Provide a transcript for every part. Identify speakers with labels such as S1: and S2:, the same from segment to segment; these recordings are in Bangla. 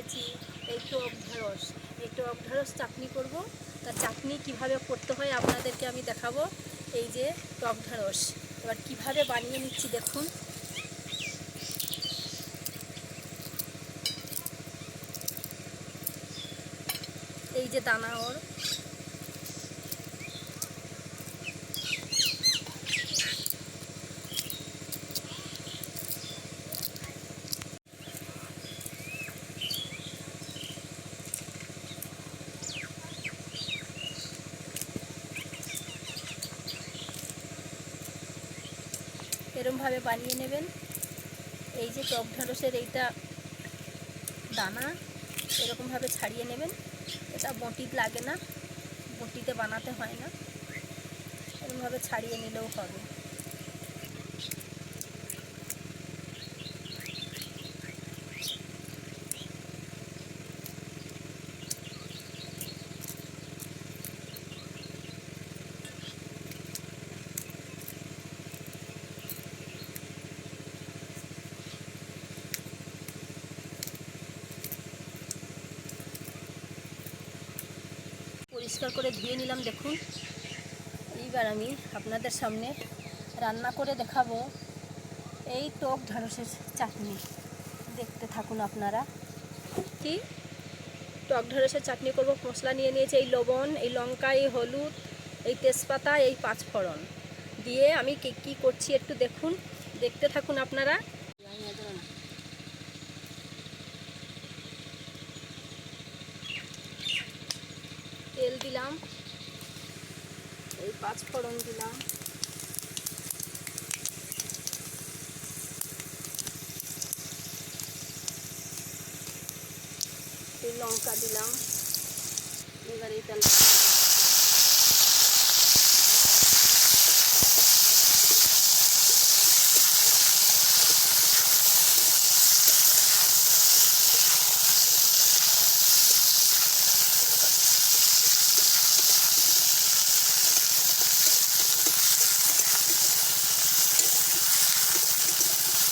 S1: এসেছি এই টক ঢ্যাঁড়স চাটনি করব। তা চাটনি কিভাবে করতে হয় আপনাদেরকে আমি দেখাবো। এই যে টক ঢ্যাঁড়স এবার কিভাবে বানিয়ে নিচ্ছি দেখুন। এই যে দানা ওর, এরমভাবে বানিয়ে নেবেন। এই যে টক ঢ্যাঁড়সের এইটা দানা এরকমভাবে ছাড়িয়ে নেবেন। এটা বটি লাগে না, বটিতে বানাতে হয় না, এরকমভাবে ছাড়িয়ে নিলেও হবে। পরিষ্কার করে ধুয়ে নিলাম দেখুন। এইবার আমি আপনাদের সামনে রান্না করে দেখাবো এই টক ঢ্যাঁড়সের চাটনি। দেখতে থাকুন আপনারা। কি টক ঢ্যাঁড়সের চাটনি করব। মশলা নিয়ে নিয়েছি এই লবণ, এই লঙ্কা, এই হলুদ, এই তেজপাতা, এই পাঁচফোড়ন দিয়ে আমি কি করছি একটু দেখুন, দেখতে থাকুন আপনারা। তেল দিলাম, এই পাঁচফোড়ন দিলাম, এই লঙ্কা দিলাম, এবার এটা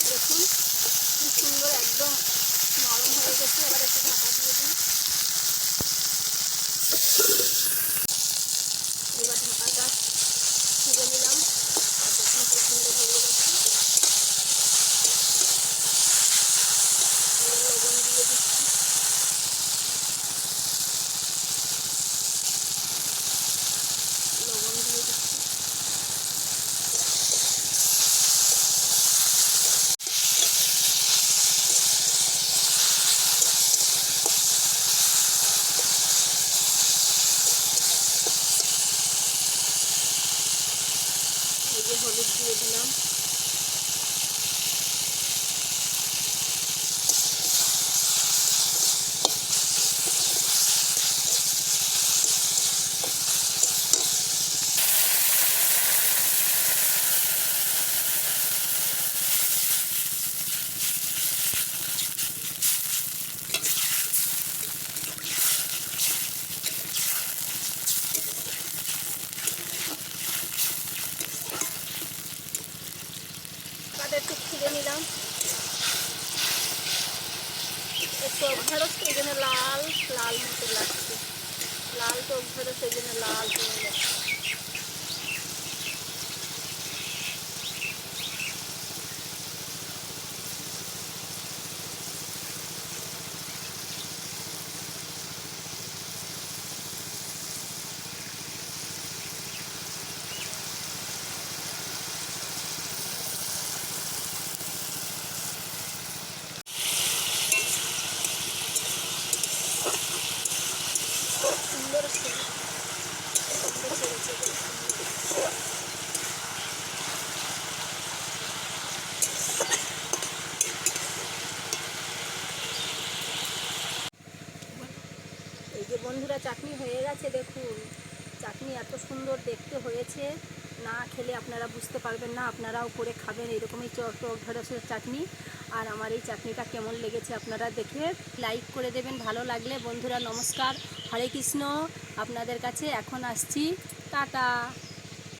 S1: দেখুন কি সুন্দর একদম নরম হয়ে গেছে। এবার একটু ঢাকা দিয়ে দিন। এবার ঢাকাটা তুলে নিলাম। আর দেখুন কি সুন্দর হয়ে গেছে। এবার লবণ দিয়ে দিচ্ছি, লবণ দিয়ে দিচ্ছি। এই যে হলুদ দিয়ে দিলাম, একটু খুলে নিলাম। টক ঢ্যাঁড়স এই জন্য লাল লাল মতো লাগছে, লাল টক ঢ্যাঁড়স এই জন্য লাল হয়ে গেছে। সুন্দর এই যে বন্ধুরা চাটনি হয়ে গেছে দেখুন। চাটনি এত সুন্দর দেখতে হয়েছে, না খেলে আপনারা বুঝতে পারবেন না। আপনারাও করে খাবেন এরকমই টক ঢ্যাঁড়সের চাটনি। আর আমার এই চাটনিটা কেমন লেগেছে আপনারা দেখে লাইক করে দেবেন ভালো লাগলে। বন্ধুরা নমস্কার, হরে কৃষ্ণ। আপনাদের কাছে এখন আসছি, টাটা।